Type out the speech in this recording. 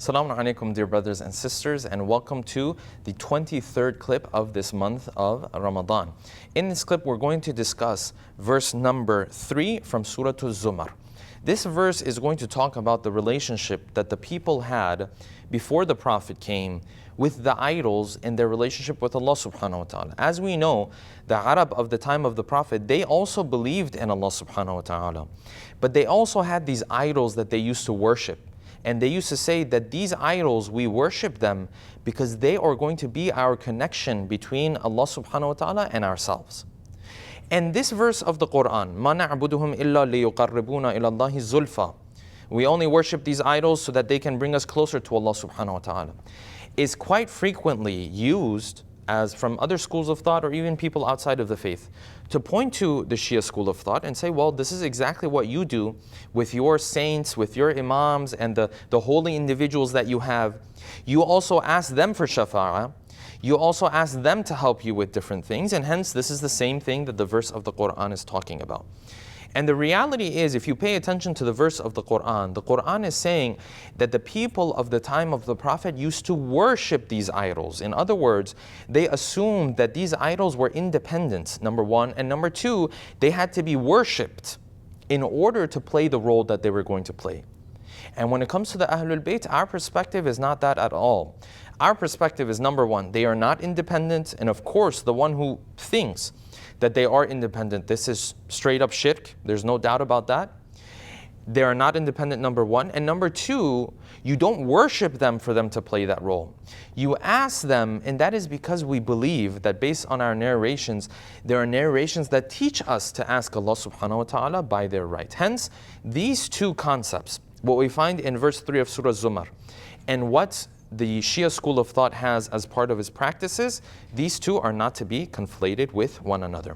Assalamu alaikum, dear brothers and sisters, and welcome to the 23rd clip of this month of Ramadan. In this clip, we're going to discuss verse number 3 from Surah Zumar. This verse is going to talk about the relationship that the people had before the Prophet came with the idols in their relationship with Allah subhanahu wa ta'ala. As we know, the Arab of the time of the Prophet, they also believed in Allah subhanahu wa ta'ala. But they also had these idols that they used to worship. And they used to say that these idols, we worship them because they are going to be our connection between Allah subhanahu wa ta'ala and ourselves. And this verse of the Quran, مَا نَعْبُدُهُمْ إِلَّا لِيُقَرِّبُونَ إِلَى اللَّهِ الزُّلْفَى, we only worship these idols so that they can bring us closer to Allah subhanahu wa ta'ala, is quite frequently used as from other schools of thought or even people outside of the faith to point to the Shia school of thought and say, well, this is exactly what you do with your saints, with your imams and the holy individuals that you have. You also ask them for shafa'ah. You also ask them to help you with different things, and hence this is the same thing that the verse of the Quran is talking about. And the reality is, if you pay attention to the verse of the Quran is saying that the people of the time of the Prophet used to worship these idols. In other words, they assumed that these idols were independent, number one, and number two, they had to be worshipped in order to play the role that they were going to play. And when it comes to the Ahlul Bayt, our perspective is not that at all. Our perspective is, number one, they are not independent, and of course, the one who thinks that they are independent, this is straight up shirk. There's no doubt about that. They are not independent, number one. And number two, you don't worship them for them to play that role. You ask them, and that is because we believe that based on our narrations, there are narrations that teach us to ask Allah subhanahu wa ta'ala by their right. Hence, these two concepts, what we find in verse 3 of Surah Zumar, and what the Shia school of thought has as part of its practices, these two are not to be conflated with one another.